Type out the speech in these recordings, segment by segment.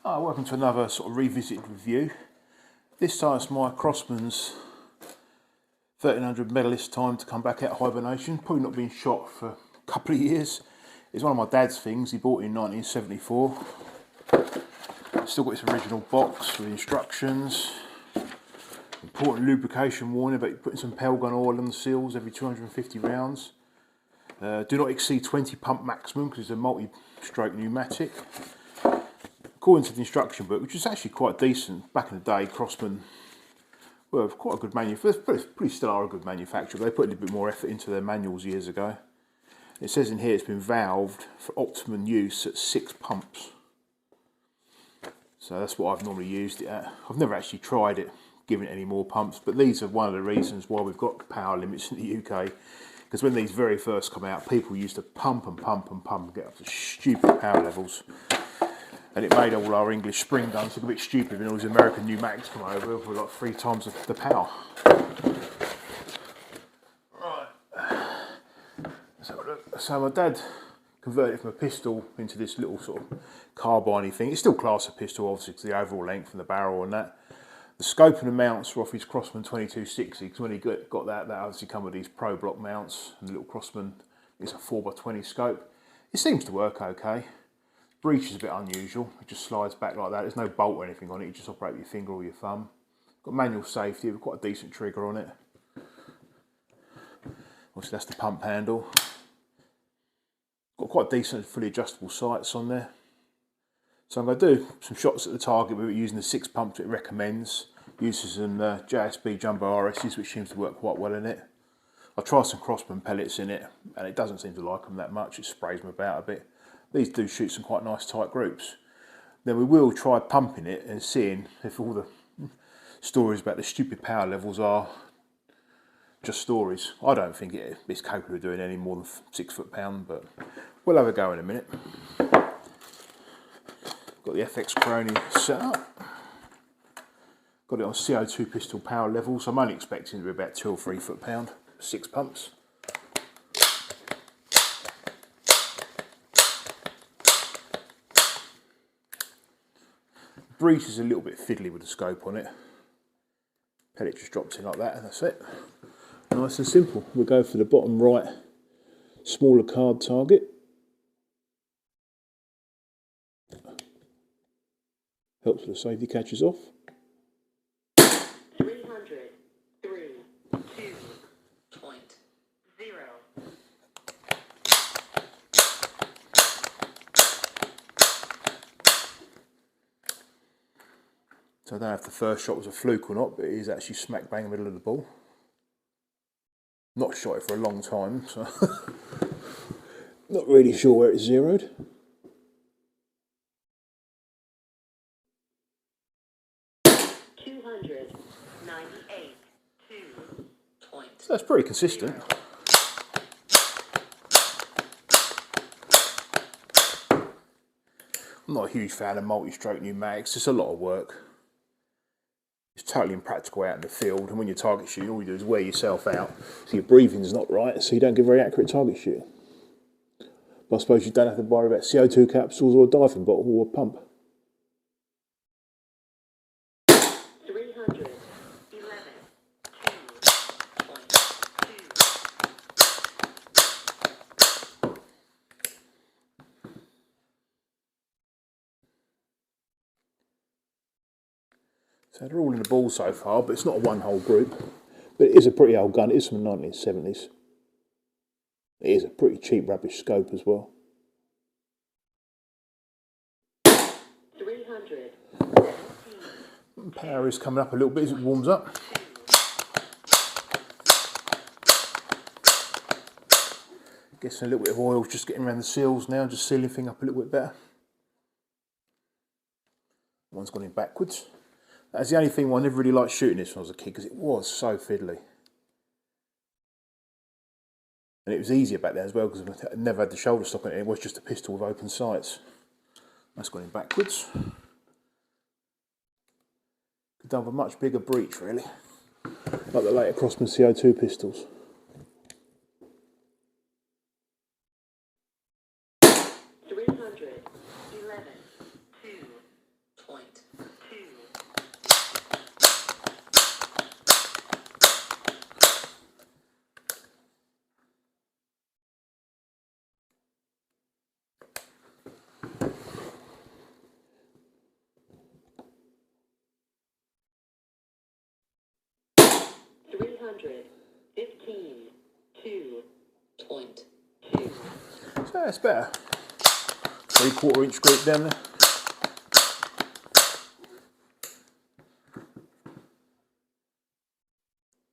Hi, welcome to another sort of revisited review. This time it's my Crosman's 1300 Medalist time to come back out of hibernation. Probably not been shot for a couple of years. It's one of my dad's things, he bought it in 1974. Still got its original box with instructions. Important lubrication warning about putting some Pelgon oil on the seals every 250 rounds. Do not exceed 20 pump maximum because it's a multi-stroke pneumatic. According to the instruction book, which is actually quite decent, back in the day, Crosman were quite a good manufacturer, pretty still are a good manufacturer. They put a little bit more effort into their manuals years ago. It says in here it's been valved for optimum use at 6 pumps. So that's what I've normally used it at. I've never actually tried it, giving it any more pumps, but these are one of the reasons why we've got power limits in the UK. Because when these very first come out, people used to pump and pump and pump and get up to stupid power levels. And it made all our English spring guns look a bit stupid when all these American pneumatics come over with like 3 times the power. Right. So my dad converted it from a pistol into this little sort of carbine thing. It's still classed a pistol, obviously, because the overall length and the barrel and that. The scope and the mounts were off his Crosman 2260, because when he got that obviously come with these Pro Block mounts, and the little Crosman is a 4x20 scope. It seems to work okay. Breech is a bit unusual, it just slides back like that. There's no bolt or anything on it, you just operate with your finger or your thumb. Got manual safety with quite a decent trigger on it. Obviously that's the pump handle. Got quite decent fully adjustable sights on there. So I'm going to do some shots at the target with it using the 6 pumps it recommends. Uses some JSB Jumbo RSs, which seems to work quite well in it. I tried some Crosman pellets in it and it doesn't seem to like them that much, it sprays them about a bit. These do shoot some quite nice tight groups. Then we will try pumping it and seeing if all the stories about the stupid power levels are just stories. I don't think it's capable of doing any more than 6 foot-pound, but we'll have a go in a minute. Got the FX Crony set up. Got it on CO2 pistol power level, so I'm only expecting it to be about 2 or 3 foot-pound, 6 pumps. Breech is a little bit fiddly with the scope on it. Pellet just drops in like that and that's it. Nice and simple. We'll go for the bottom right smaller card target. Helps with the safety catches off. 303.0. So I don't know if the first shot was a fluke or not, but it is actually smack bang in the middle of the ball. Not shot it for a long time, so not really sure where it's zeroed. So that's pretty consistent. I'm not a huge fan of multi-stroke pneumatics, it's a lot of work. It's totally impractical out in the field, and when you're target shooting, all you do is wear yourself out, so your breathing's not right, so you don't get very accurate target shooting. But I suppose you don't have to worry about CO2 capsules or a diving bottle or a pump. 311.2. So they're all in the ball so far, but it's not a one-hole group. But it is a pretty old gun, it is from the 1970s. It is a pretty cheap, rubbish scope as well. 300. Power is coming up a little bit as it warms up. Getting a little bit of oil, just getting around the seals now, just sealing things up a little bit better. One's gone in backwards. That's the only thing why I never really liked shooting this when I was a kid, because it was so fiddly. And it was easier back then as well, because I never had the shoulder stock on it, it was just a pistol with open sights. That's gone in backwards. Could have done with a much bigger breech, really. Like the later Crosman CO2 pistols. 311.2. 315.2. So that's better. 3/4 inch group down there.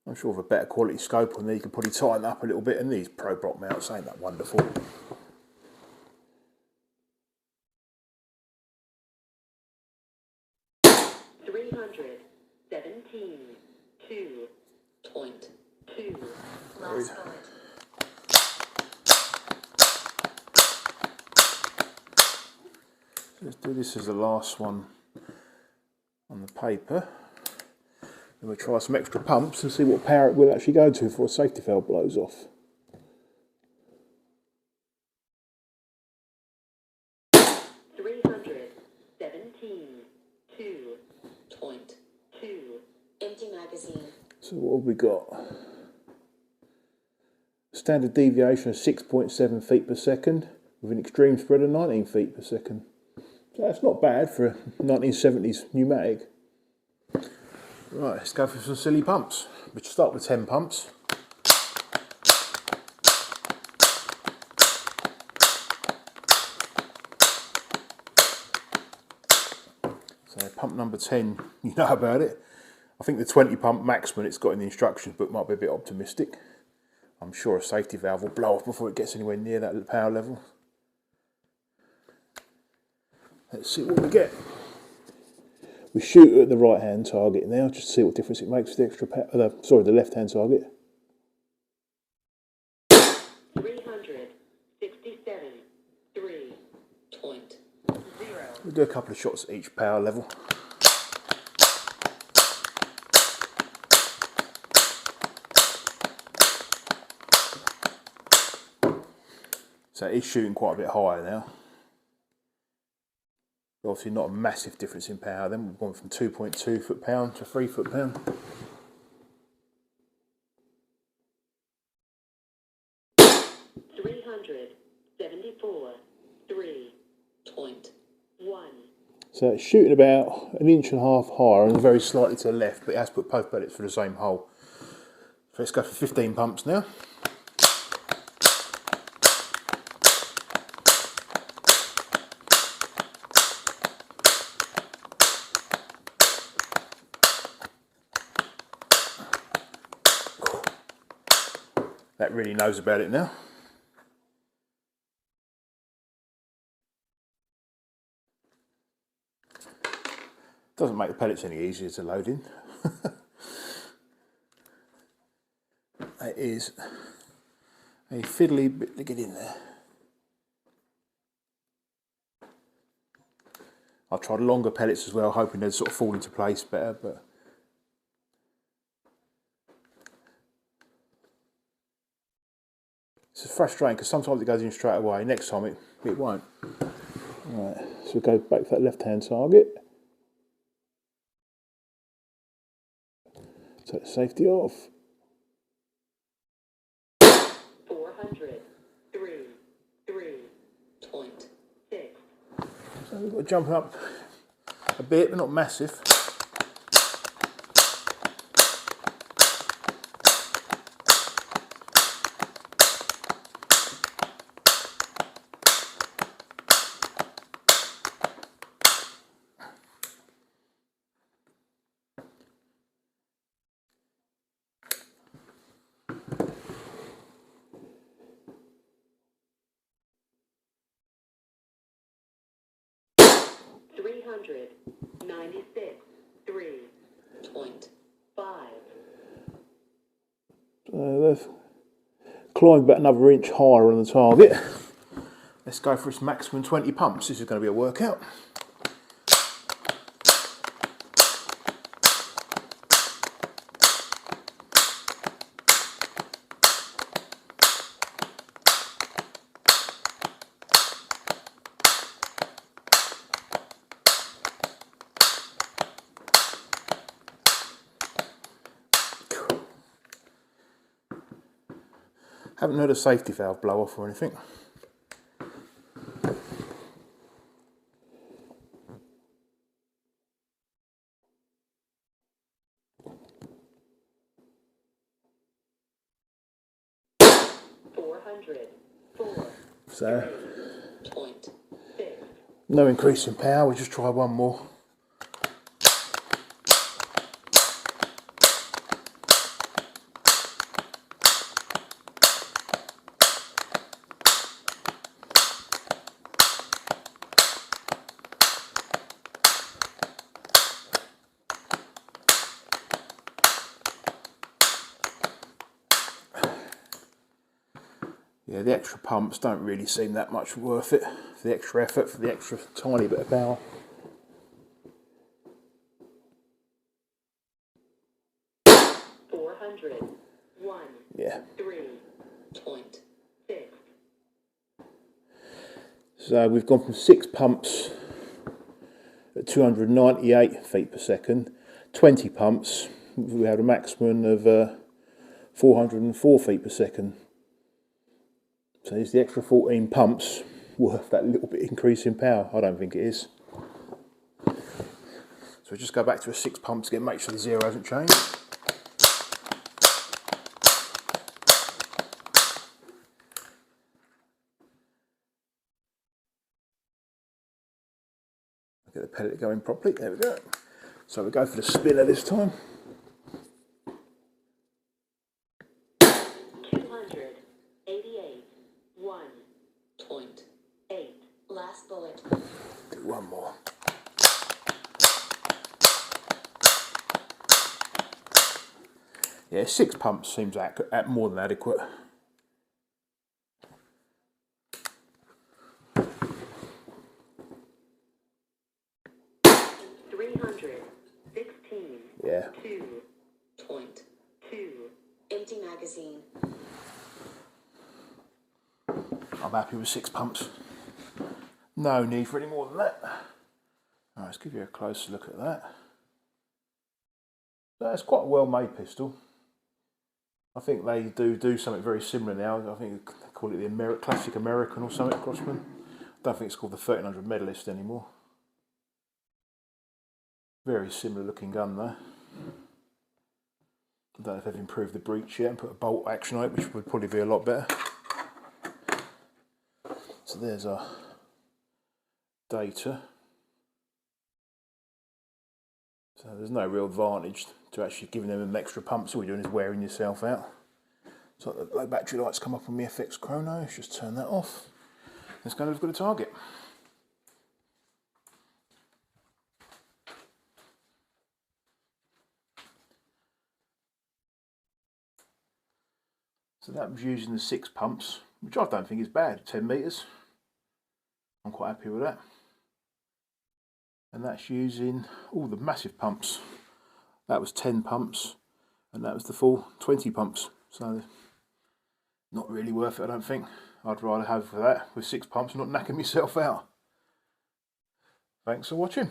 I'm sure with a better quality scope on there you can probably tighten up a little bit, and these Pro Block mounts ain't that wonderful. Last bullet. Let's do this as the last one on the paper. Then we'll try some extra pumps and see what power it will actually go to before a safety valve blows off. Empty magazine. So what have we got? Standard deviation of 6.7 feet per second with an extreme spread of 19 feet per second. So that's not bad for a 1970s pneumatic. Right, let's go for some silly pumps. We'll start with 10 pumps. So pump number 10, you know about it. I think the 20 pump maximum it's got in the instructions book might be a bit optimistic. I'm sure a safety valve will blow off before it gets anywhere near that power level. Let's see what we get. We shoot at the right hand target now, just to see what difference it makes for the extra power, the left hand target. 367.3.0. We'll do a couple of shots at each power level. So it is shooting quite a bit higher now. Obviously not a massive difference in power then. We've gone from 2.2 foot-pound to 3 foot-pound. So it's shooting about 1.5 inches higher and very slightly to the left, but it has put both pellets through the same hole. So let's go for 15 pumps now. That really knows about it now. Doesn't make the pellets any easier to load in. It is a fiddly bit to get in there. I tried longer pellets as well, hoping they'd sort of fall into place better, but it's frustrating because sometimes it goes in straight away, next time it won't. Right, so we go back to that left hand target. Take the safety off. 403.6. So we've got to jump up a bit, but not massive. They've climbed about another inch higher on the target. Let's go for its maximum 20 pumps. This is going to be a workout. Haven't heard a safety valve blow off or anything. 404. So 3.6. no increase in power, we'll just try one more. Yeah, the extra pumps don't really seem that much worth it for the extra effort, for the extra tiny bit of power. Yeah. 3.6. So we've gone from 6 pumps at 298 feet per second, 20 pumps, we had a maximum of 404 feet per second. So is the extra 14 pumps worth that little bit increase in power? I don't think it is. So just go back to a 6 pumps again, make sure the zero hasn't changed. Get the pellet going properly, there we go. So we go for the spinner this time. 288. 1.8. Last bullet. Do one more. Yeah, 6 pumps seems more than adequate. Yeah. 2.2. Empty magazine. I'm happy with 6 pumps. No need for any more than that. Alright, let's give you a closer look at that. That's quite a well made pistol. I think they do something very similar now. I think they call it the Classic American or something, Crosman. I don't think it's called the 1300 Medalist anymore. Very similar looking gun though. I don't know if they've improved the breech yet and put a bolt action on it, which would probably be a lot better. So there's our data. So there's no real advantage to actually giving them an extra pump, so all you're doing is wearing yourself out. So the low battery lights come up on the FX Chrono, let's just turn that off. Let's go and look at a target. So that was using the 6 pumps, which I don't think is bad, 10 metres. I'm quite happy with that. And that's using all the massive pumps. That was 10 pumps, and that was the full 20 pumps. So not really worth it, I don't think. I'd rather have that with 6 pumps and not knacking myself out. Thanks for watching.